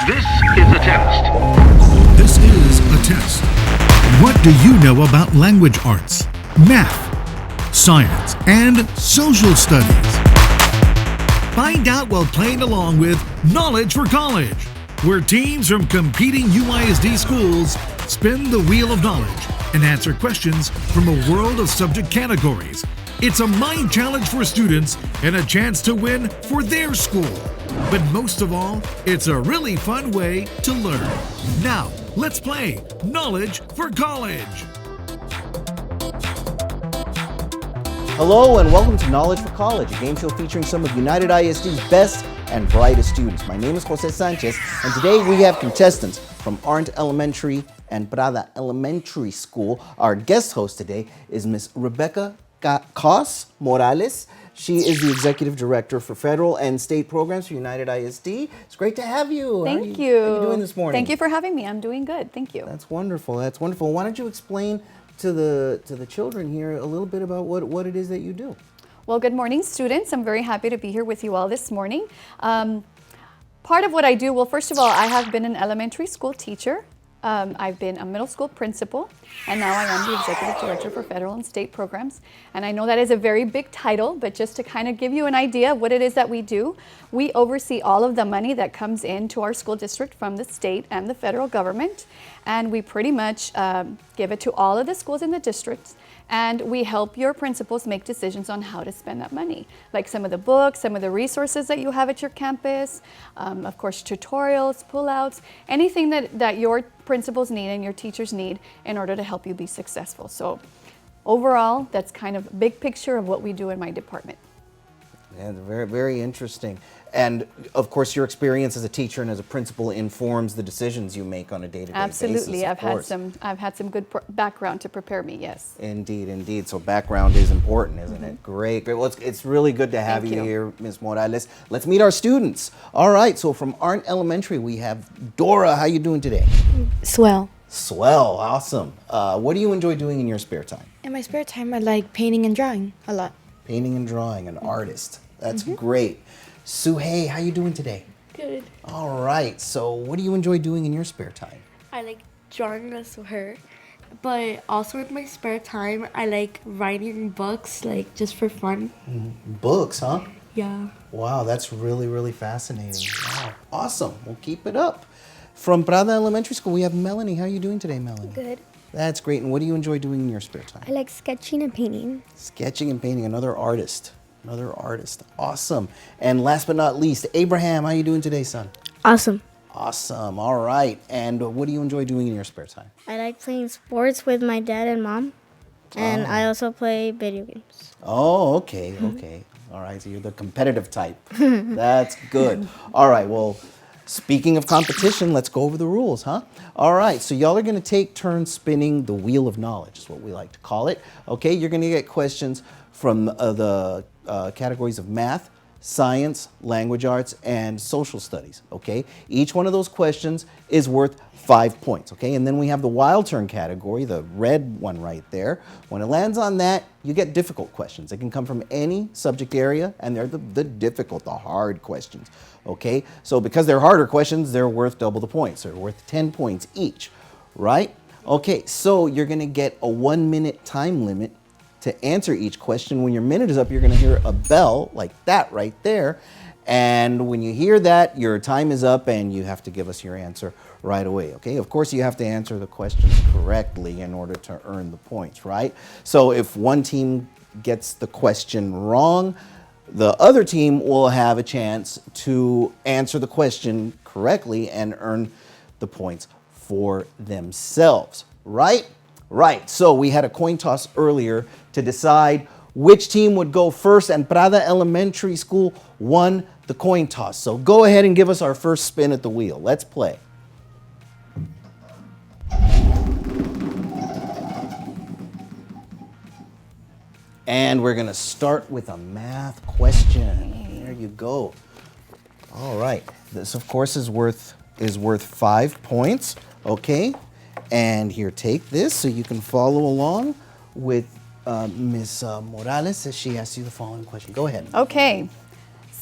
This is a test. This is a test. What do you know about language arts, math, science, and social studies? Find out while playing along with Knowledge for College, where teams from competing UISD schools spin the wheel of knowledge and answer questions from a world of subject categories. It's a mind challenge for students and a chance to win for their school. But most of all, it's a really fun way to learn. Now, let's play Knowledge for College. Hello and welcome to Knowledge for College, a game show featuring some of United ISD's best and brightest students. My name is Jose Sanchez, and today we have contestants from Arndt Elementary and Prada Elementary School. Our guest host today is Miss Rebecca Cos Morales. She is the Executive Director for Federal and State Programs for United ISD. It's great to have you. Thank you. How are you doing this morning? Thank you for having me. I'm doing good. Thank you. That's wonderful. That's wonderful. Why don't you explain to the children here a little bit about what it is that you do? Well, good morning, students. I'm very happy to be here with you all this morning. Part of what I do, well, first of all, I have been an elementary school teacher. I've been a middle school principal, and now I am the Executive Director for Federal and State Programs. And I know that is a very big title, but just to kind of give you an idea of what it is that we do, we oversee all of the money that comes into our school district from the state and the federal government, and we pretty much give it to all of the schools in the district, and we help your principals make decisions on how to spend that money. Like some of the books, some of the resources that you have at your campus, of course tutorials, pullouts, anything that your principals need and your teachers need in order to help you be successful. So overall, that's kind of a big picture of what we do in my department. Yeah, very, very interesting. And of course, your experience as a teacher and as a principal informs the decisions you make on a day-to-day basis. Absolutely, I've had some good background to prepare me. Yes. Indeed, indeed. So background is important, isn't it? Great, great. Well, it's really good to have you here, Ms. Morales. Let's meet our students. All right. So from Arndt Elementary, we have Dora. How you doing today? Swell. Swell. Awesome. What do you enjoy doing in your spare time? In my spare time, I like painting and drawing a lot. Painting and drawing, an artist. That's great. Suhei, how you doing today? Good. All right. So what do you enjoy doing in your spare time? I like drawing as her, but also in my spare time, I like writing books, like just for fun. Books, huh? Yeah. Wow, that's really, really fascinating. Wow. Awesome. We'll keep it up. From Prada Elementary School, we have Melanie. How are you doing today, Melanie? Good. That's great. And what do you enjoy doing in your spare time? I like sketching and painting. Sketching and painting. Another artist. Another artist. Awesome. And last but not least, Abraham, how are you doing today, son? Awesome. Awesome. All right. And what do you enjoy doing in your spare time? I like playing sports with my dad and mom. And I also play video games. Oh, okay. Okay. All right. So you're the competitive type. That's good. All right. Well, speaking of competition, let's go over the rules, huh? All right. So y'all are going to take turns spinning the wheel of knowledge, is what we like to call it. Okay. You're going to get questions from the categories of math, science, language arts, and social studies, okay? Each one of those questions is worth 5 points, okay? And then we have the wild turn category, the red one right there. When it lands on that, you get difficult questions. They can come from any subject area, and they're the difficult, the hard questions, okay? So because they're harder questions, they're worth double the points. They're worth 10 points each, right? Okay, so you're gonna get a 1 minute time limit to answer each question. When your minute is up, you're going to hear a bell like that right there. And when you hear that, your time is up and you have to give us your answer right away, okay? Of course, you have to answer the questions correctly in order to earn the points, right? So if one team gets the question wrong, the other team will have a chance to answer the question correctly and earn the points for themselves, right? Right, so we had a coin toss earlier to decide which team would go first, and Prada Elementary School won the coin toss. So go ahead and give us our first spin at the wheel. Let's play. And we're gonna start with a math question. There you go. All right, this of course is worth 5 points, okay? And here, take this so you can follow along with Ms. Morales as she asks you the following question. Go ahead. Okay.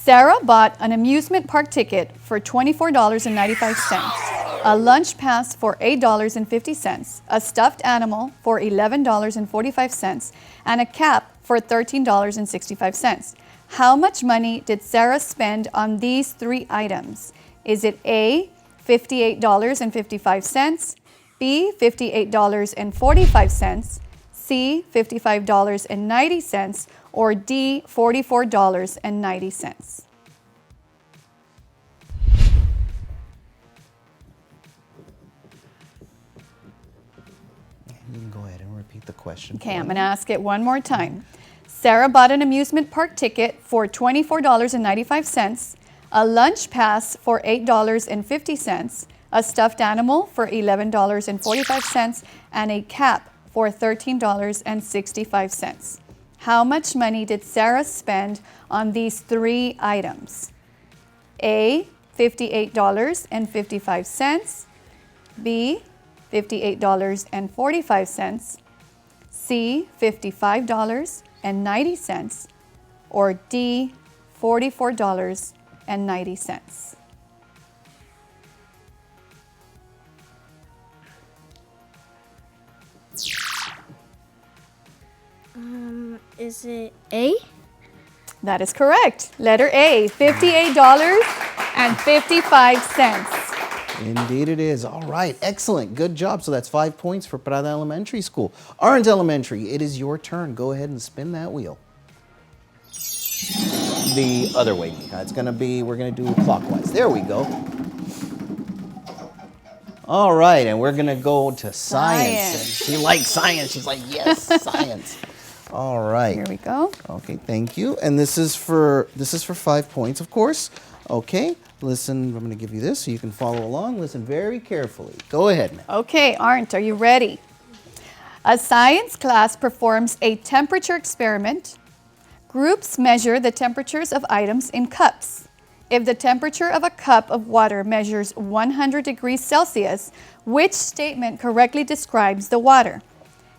Sarah bought an amusement park ticket for $24.95, a lunch pass for $8.50, a stuffed animal for $11.45, and a cap for $13.65. How much money did Sarah spend on these three items? Is it A, $58.55, B, $58.45, C, $55.90, or D, $44.90? You can go ahead and repeat the question. Okay, I'm going to ask it one more time. Sarah bought an amusement park ticket for $24.95, a lunch pass for $8.50, a stuffed animal for $11.45, and a cap for $13.65. How much money did Sarah spend on these three items? A, $58.55, B, $58.45, C, $55.90, or D, $44.90. Is it A? That is correct. Letter A, $58.55. Indeed it is. All right, excellent. Good job. So that's 5 points for Prada Elementary School. Orange Elementary, it is your turn. Go ahead and spin that wheel. The other way, Mika. It's going to be, we're going to do clockwise. There we go. All right, and we're going to go to science. And she likes science. She's like, yes, science. All right. Here we go. Okay, thank you. And this is for 5 points, of course. Okay, listen, I'm going to give you this so you can follow along. Listen very carefully. Go ahead, ma'am. Okay, Arndt, are you ready? A science class performs a temperature experiment. Groups measure the temperatures of items in cups. If the temperature of a cup of water measures 100 degrees Celsius, which statement correctly describes the water?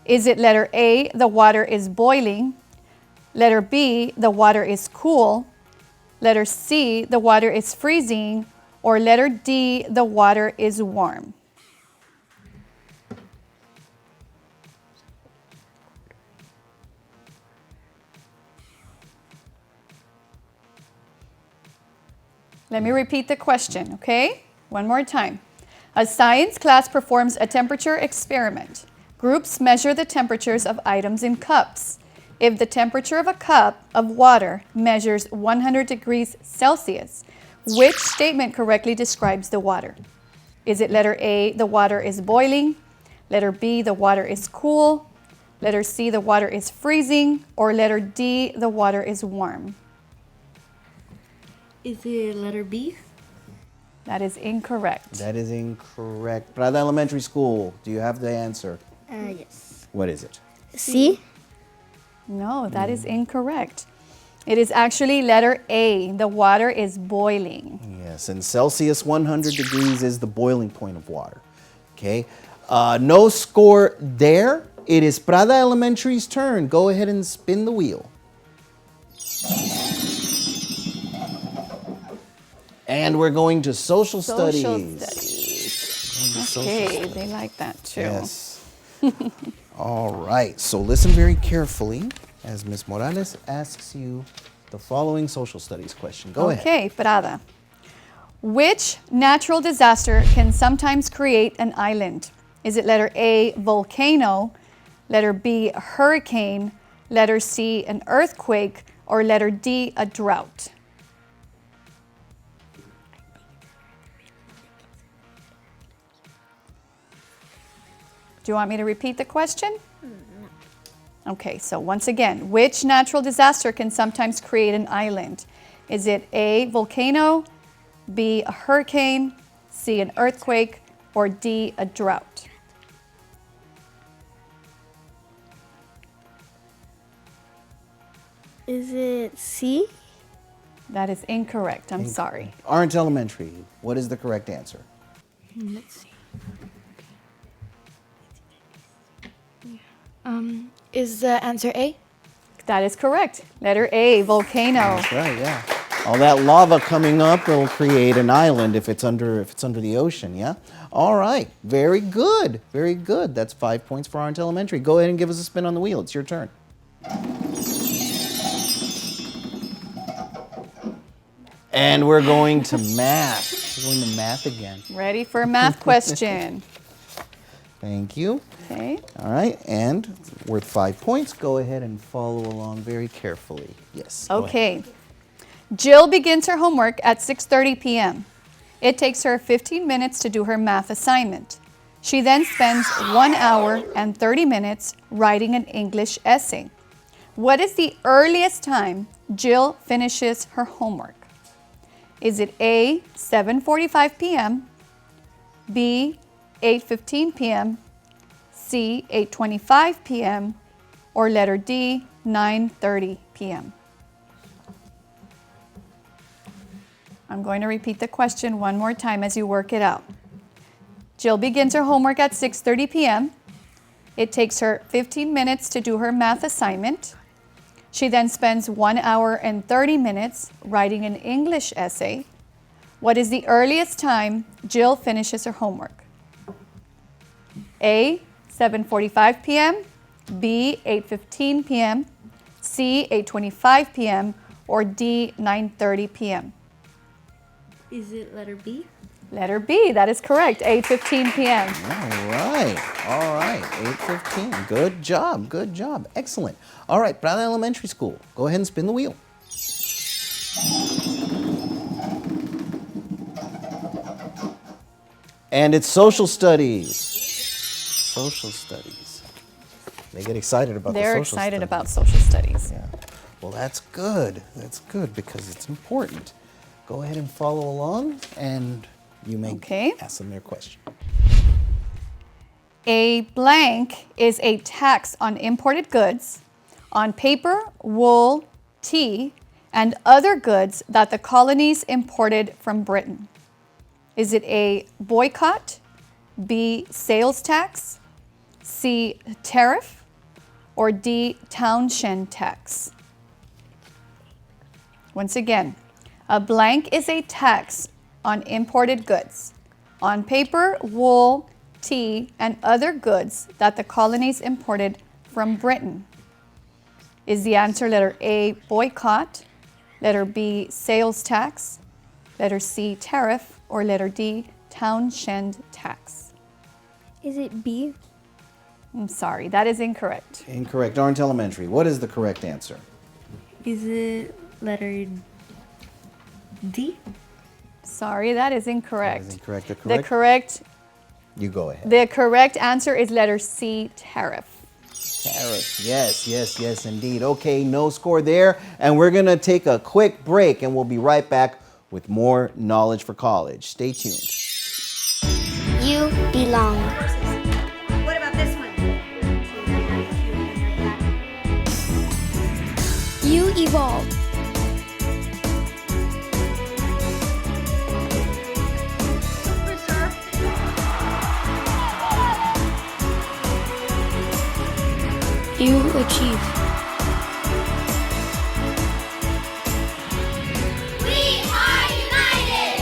Is it letter A, the water is boiling? Letter B, the water is cool? Letter C, the water is freezing? Or letter D, the water is warm? Let me repeat the question, okay? One more time. A science class performs a temperature experiment. Groups measure the temperatures of items in cups. If the temperature of a cup of water measures 100 degrees Celsius, which statement correctly describes the water? Is it letter A, the water is boiling? Letter B, the water is cool? Letter C, the water is freezing? Or letter D, the water is warm? Is it letter B? That is incorrect. That is incorrect. Prada Elementary School, do you have the answer? Yes. What is it? C? No, that is incorrect. It is actually letter A. The water is boiling. Yes, and Celsius 100 degrees is the boiling point of water. Okay, no score there. It is Prada Elementary's turn. Go ahead and spin the wheel. And we're going to social studies. Social studies. Okay, they like that too. Yes. All right, so listen very carefully as Ms. Morales asks you the following social studies question. Go ahead. Okay, Prada. Which natural disaster can sometimes create an island? Is it letter A, volcano, letter B, a hurricane, letter C, an earthquake, or letter D, a drought? Do you want me to repeat the question? No. Okay, so once again, which natural disaster can sometimes create an island? Is it A, volcano, B, a hurricane, C, an earthquake, or D, a drought? Is it C? That is incorrect. I'm sorry. Orange Elementary, what is the correct answer? Let's see. Is the answer A? That is correct. Letter A, volcano. That's right, yeah. All that lava coming up will create an island if it's under the ocean, yeah? All right, very good, very good. That's 5 points for Orange Elementary. Go ahead and give us a spin on the wheel. It's your turn. And we're going to math. We're going to math again. Ready for a math question. Thank you. Okay. All right, and worth 5 points. Go ahead and follow along very carefully. Yes. go ahead. Okay. Jill begins her homework at 6:30 p.m. It takes her 15 minutes to do her math assignment. She then spends 1 hour and 30 minutes writing an English essay. What is the earliest time Jill finishes her homework? Is it A, 7:45 p.m., B, 8:15 p.m., C, 8:25 p.m., or letter D, 9:30 p.m.? I'm going to repeat the question one more time as you work it out. Jill begins her homework at 6:30 p.m. It takes her 15 minutes to do her math assignment. She then spends 1 hour and 30 minutes writing an English essay. What is the earliest time Jill finishes her homework? A, 7:45 p.m., B, 8:15 p.m., C, 8:25 p.m., or D, 9:30 p.m.? Is it letter B? Letter B, that is correct, 8:15 p.m. All right, 8:15. Good job, good job. Excellent. All right, Prada Elementary School, go ahead and spin the wheel. And it's social studies. Social studies. They get excited about the social They're excited studies. about social studies. Yeah. Well, that's good. That's good because it's important. Go ahead and follow along, and you may Okay. ask them their question. A blank is a tax on imported goods, on paper, wool, tea, and other goods that the colonies imported from Britain. Is it A, boycott, B, sales tax, C, tariff, or D, townshend tax? Once again, a blank is a tax on imported goods, on paper, wool, tea, and other goods that the colonies imported from Britain. Is the answer letter A, boycott, letter B, sales tax, letter C, tariff, or letter D, townshend tax? Is it B? I'm sorry, that is incorrect. Incorrect. Orange Elementary, what is the correct answer? Is it letter D? Sorry, that is incorrect. That is incorrect. The correct You go ahead. The correct answer is letter C, tariff. Tariff. Yes, yes, yes, indeed. Okay, no score there. And we're going to take a quick break, and we'll be right back with more Knowledge for College. Stay tuned. You belong. What about this one? You evolve. You achieve. We are united!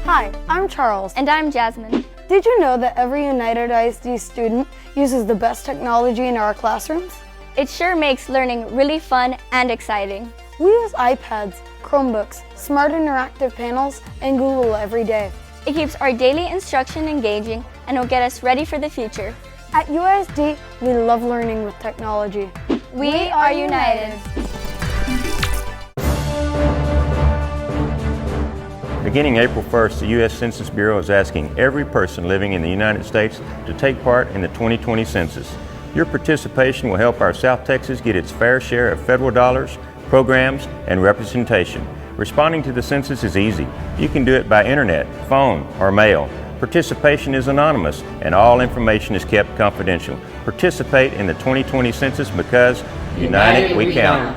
Hi, I'm Charles. And I'm Jasmine. Did you know that every United ISD student uses the best technology in our classrooms? It sure makes learning really fun and exciting. We use iPads, Chromebooks, smart interactive panels, and Google every day. It keeps our daily instruction engaging and will get us ready for the future. At UISD, we love learning with technology. We are united. Beginning April 1st, the U.S. Census Bureau is asking every person living in the United States to take part in the 2020 census. Your participation will help our South Texas get its fair share of federal dollars, programs, and representation. Responding to the census is easy. You can do it by internet, phone, or mail. Participation is anonymous, and all information is kept confidential. Participate in the 2020 census because united we count.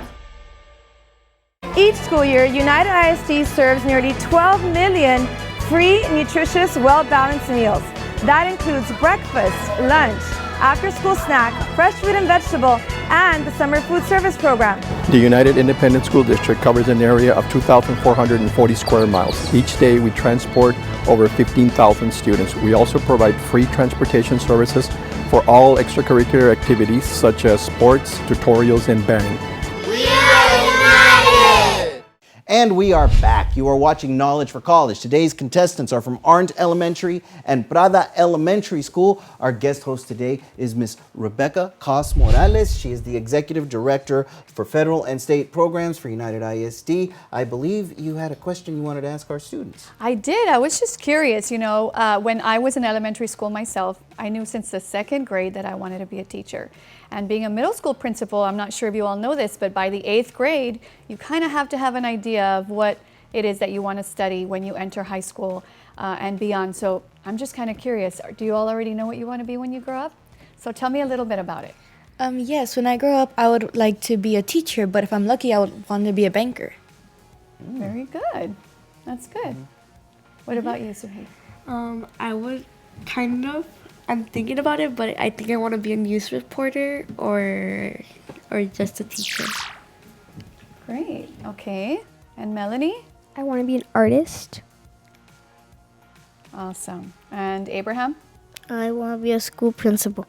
Each school year, United ISD serves nearly 12 million free, nutritious, well-balanced meals. That includes breakfast, lunch, after-school snack, fresh fruit and vegetable, and the summer food service program. The United Independent School District covers an area of 2,440 square miles. Each day we transport over 15,000 students. We also provide free transportation services for all extracurricular activities such as sports, tutorials, and band. We are united! And we are back. You are watching Knowledge for College. Today's contestants are from Arndt Elementary and Prada Elementary School. Our guest host today is Miss Rebecca Cos Morales. She is the Executive Director for Federal and State Programs for United ISD. I believe you had a question you wanted to ask our students. I did. I was just curious. You know, when I was in elementary school myself, I knew since the 2nd grade that I wanted to be a teacher. And being a middle school principal, I'm not sure if you all know this, but by the 8th grade, you kind of have to have an idea of what it is that you want to study when you enter high school and beyond. So I'm just kind of curious. Do you all already know what you want to be when you grow up? So tell me a little bit about it. Yes, when I grow up, I would like to be a teacher, but if I'm lucky, I would want to be a banker. Very good. That's good. What about you, Suhi? I would I'm thinking about it, but I think I want to be a news reporter or just a teacher. Great. Okay. And Melanie? I want to be an artist. Awesome. And Abraham? I want to be a school principal.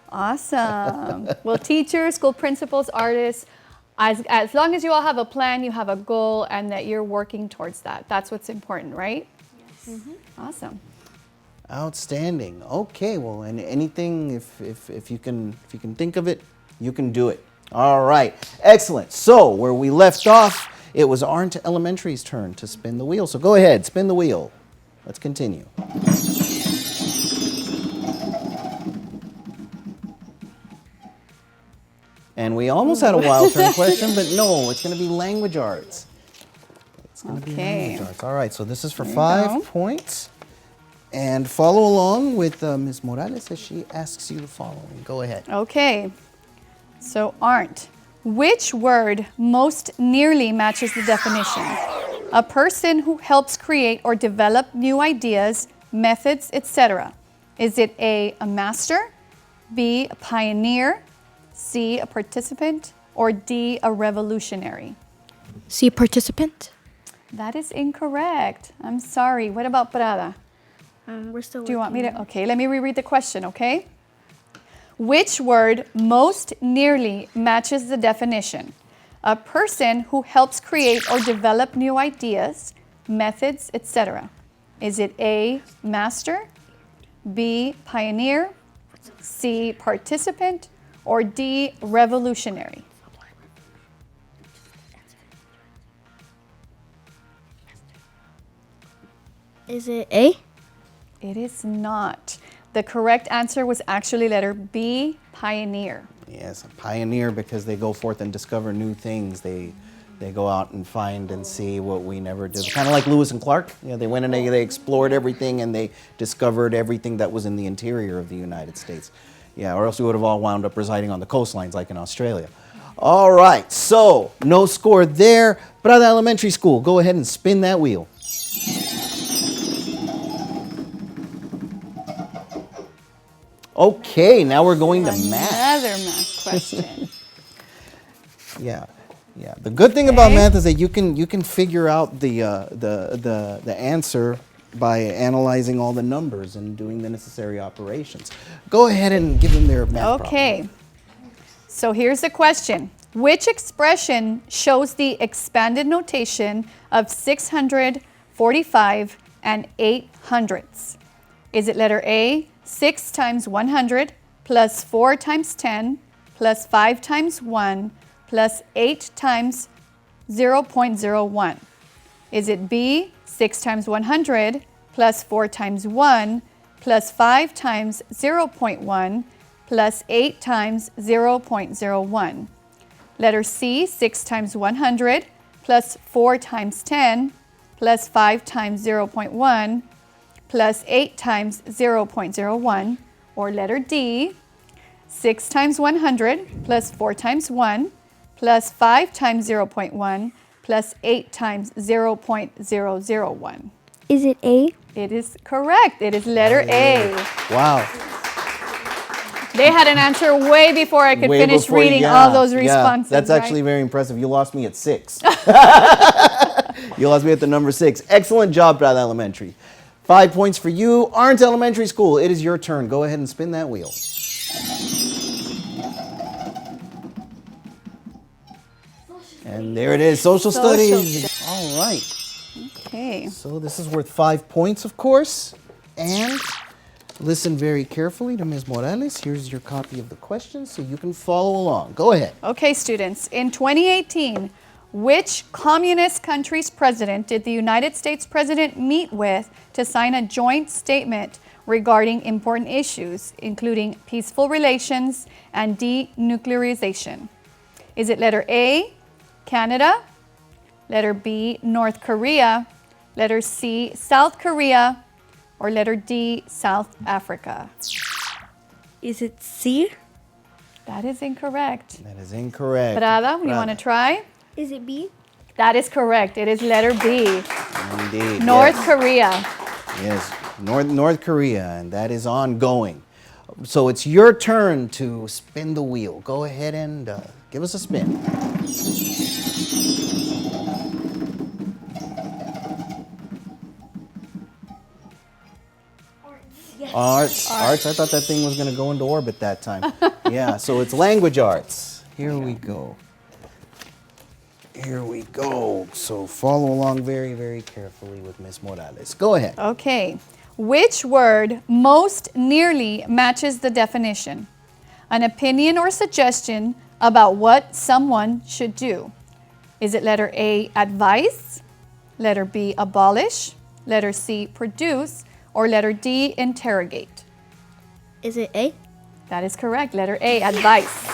Awesome. Well, teachers, school principals, artists, as long as you all have a plan, you have a goal, and that you're working towards that. That's what's important, right? Yes. Awesome. Outstanding. Okay, well, and anything, if you can think of it, you can do it. All right, excellent. So where we left off, it was Arndt Elementary's turn to spin the wheel. So go ahead, spin the wheel. Let's continue. And we almost had a wild turn question, but no, it's going to be language arts. It's going to be language arts. All right, so this is for 5 points. And follow along with Ms. Morales as she asks you the following. Go ahead. Okay. So, Arndt, which word most nearly matches the definition? A person who helps create or develop new ideas, methods, etc. Is it A, a master, B, a pioneer, C, a participant, or D, a revolutionary? C, participant. That is incorrect. I'm sorry. What about Prada? We're still Do you want me to? Okay, let me reread the question, okay? Which word most nearly matches the definition? A person who helps create or develop new ideas, methods, etc. Is it A, master, B, pioneer, C, participant, or D, revolutionary? Is it A? It is not. The correct answer was actually letter B, pioneer. Yes, a pioneer because they go forth and discover new things. They go out and find and see what we never did. Kind of like Lewis and Clark. You know, they went and they explored everything and they discovered everything that was in the interior of the United States. Yeah, or else we would have all wound up residing on the coastlines like in Australia. All right, so no score there. Prada Elementary School, go ahead and spin that wheel. Okay, now we're going to math. Another math question. Yeah. The good thing about math is that you can figure out the answer by analyzing all the numbers and doing the necessary operations. Go ahead and give them their math problem. So here's the question. Which expression shows the expanded notation of 645 and 800ths? Is it letter A, 6 times 100 plus 4 times 10 plus 5 times 1 plus 8 times 0.01? Is it B, 6 times 100 plus 4 times 1 plus 5 times 0.1 plus 8 times 0.01? Letter C, 6 times 100 plus 4 times 10 plus 5 times 0.1 plus 8 times 0.01, or letter D, 6 times 100 plus 4 times 1 plus 5 times 0.1 plus 8 times 0.001. Is it A? It is correct. It is letter A. Wow. They had an answer way before I could Way finish before- reading yeah, all those yeah. responses. That's right? actually very impressive. You lost me at 6. You lost me at the number 6. Excellent job, Prada Elementary. 5 points for you. Orange Elementary School, it is your turn. Go ahead and spin that wheel. And there it is, social studies. All right. Okay. So this is worth 5 points, of course. And listen very carefully to Ms. Morales. Here's your copy of the questions so you can follow along. Go ahead. Okay, students. In 2018, which communist country's president did the United States president meet with to sign a joint statement regarding important issues, including peaceful relations and denuclearization? Is it letter A, Canada, letter B, North Korea, letter C, South Korea, or letter D, South Africa? Is it C? That is incorrect. That is incorrect. Prada, you want to try? Is it B? That is correct. It is letter B. Indeed. North yes. Korea. Yes, North Korea, and that is ongoing. So it's your turn to spin the wheel. Go ahead and give us a spin. Arts. I thought that thing was going to go into orbit that time. Yeah, so it's language arts. Here we go. Here we go. So follow along very, very carefully with Ms. Morales. Go ahead. Okay. Which word most nearly matches the definition? An opinion or suggestion about what someone should do. Is it letter A, advice, letter B, abolish, letter C, produce, or letter D, interrogate? Is it A? That is correct. Letter A, advice.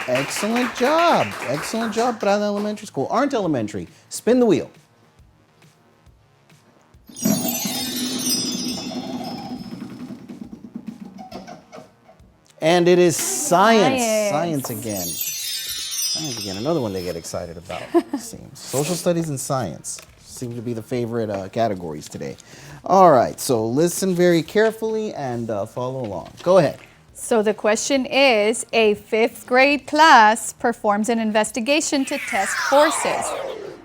Excellent job. Excellent job, Prada Elementary School. Orange Elementary, spin the wheel. And it is science. Science again. Science again. Another one they get excited about, it seems. Social studies and science seem to be the favorite categories today. All right, so listen very carefully and follow along. Go ahead. So the question is, a 5th grade class performs an investigation to test forces.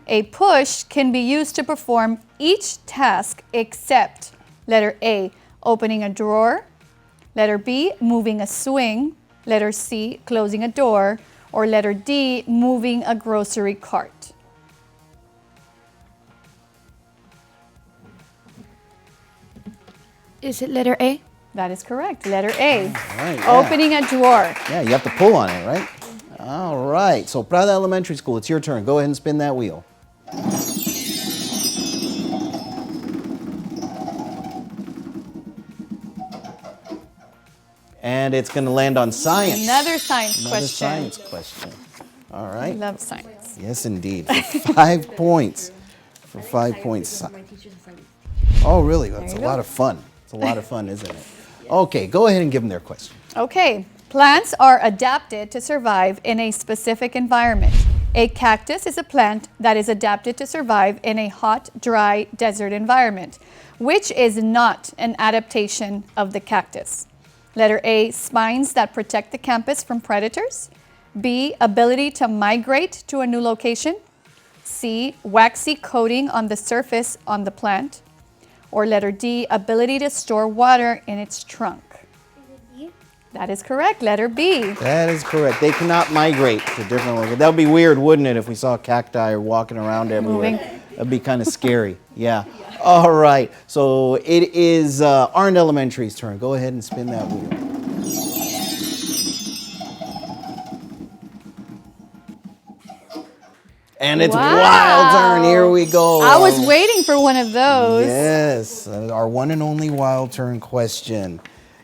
A push can be used to perform each task except letter A, opening a drawer, letter B, moving a swing, letter C, closing a door, or letter D, moving a grocery cart. Is it letter A? That is correct. Letter A. All right, yeah. Opening a drawer. Yeah, you have to pull on it, right? All right, so Prada Elementary School, it's your turn. Go ahead and spin that wheel. And it's going to land on science. Another science Another question. science question. All I right. love science. Yes, indeed. For 5 points. For 5 points. Oh, really? That's a lot of fun. It's a lot of fun, isn't it? Okay, go ahead and give them their question. Okay. Plants are adapted to survive in a specific environment. A cactus is a plant that is adapted to survive in a hot, dry desert environment, which is not an adaptation of the cactus. Letter A, spines that protect the campus from predators. B, ability to migrate to a new location. C, waxy coating on the surface on the plant. Or letter D, ability to store water in its trunk. That is correct, letter B. That is correct. They cannot migrate to different locations. That would be weird, wouldn't it, if we saw cacti walking around everywhere? Moving. That'd be kind of scary. Yeah. All right. So it is Arndt Elementary's turn. Go ahead and spin that wheel. And it's wild turn. Here we go. I was waiting for one of those. Yes, our one and only wild turn question.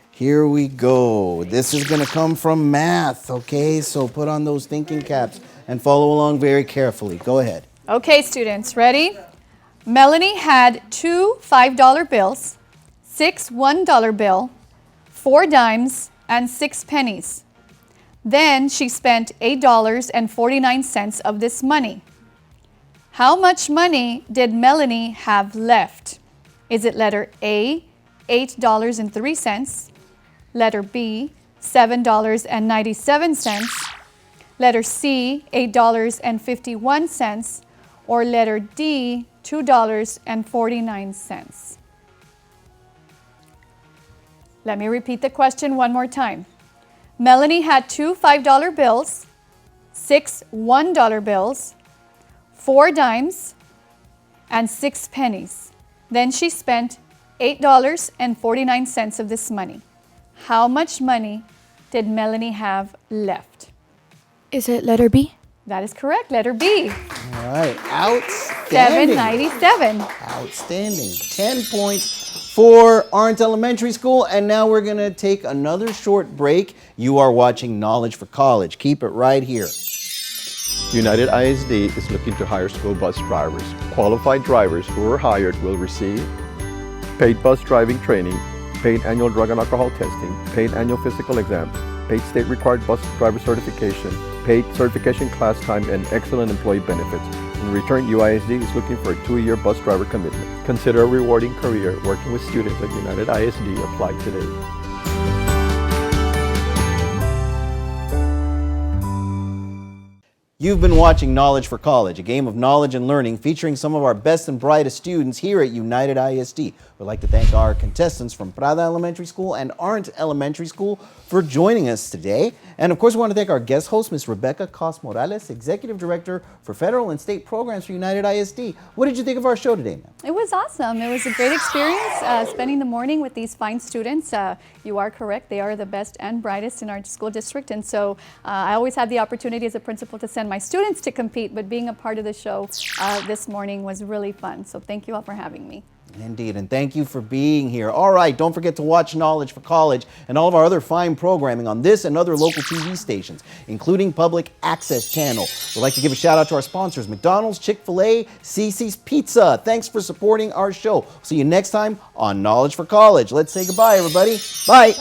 Here we go. This is going to come from math, okay? So put on those thinking caps and follow along very carefully. Go ahead. Okay, students, ready? Melanie had 2 $5 bills, 6 $1 bill, 4 dimes, and 6 pennies. Then she spent $8.49 of this money. How much money did Melanie have left? Is it letter A, $8.03, letter B, $7.97, letter C, $8.51, or letter D, $2.49. Let me repeat the question one more time. Melanie had 2 $5 bills, 6 $1 bills, 4 dimes, and 6 pennies. Then she spent $8.49 of this money. How much money did Melanie have left? Is it letter B? That is correct, letter B. All right, outstanding. $7.97. Outstanding. 10 points for Arndt Elementary School. And now we're going to take another short break. You are watching Knowledge for College. Keep it right here. United ISD is looking to hire school bus drivers. Qualified drivers who are hired will receive paid bus driving training, paid annual drug and alcohol testing, paid annual physical exam, paid state required bus driver certification, paid certification class time, and excellent employee benefits. In return, UISD is looking for a 2-year bus driver commitment. Consider a rewarding career working with students at United ISD. Apply today. You've been watching Knowledge for College, a game of knowledge and learning featuring some of our best and brightest students here at United ISD. We'd like to thank our contestants from Prada Elementary School and Arndt Elementary School for joining us today. And of course, we want to thank our guest host, Ms. Rebecca Cos Morales, Executive Director for Federal and State Programs for United ISD. What did you think of our show today, ma'am? It was awesome. It was a great experience spending the morning with these fine students. You are correct. They are the best and brightest in our school district. And so I always had the opportunity as a principal to send my students to compete, but being a part of the show this morning was really fun. So thank you all for having me. Indeed, and thank you for being here. All right, don't forget to watch Knowledge for College and all of our other fine programming on this and other local TV stations, including Public Access Channel. We'd like to give a shout out to our sponsors, McDonald's, Chick-fil-A, Cece's Pizza. Thanks for supporting our show. See you next time on Knowledge for College. Let's say goodbye, everybody. Bye.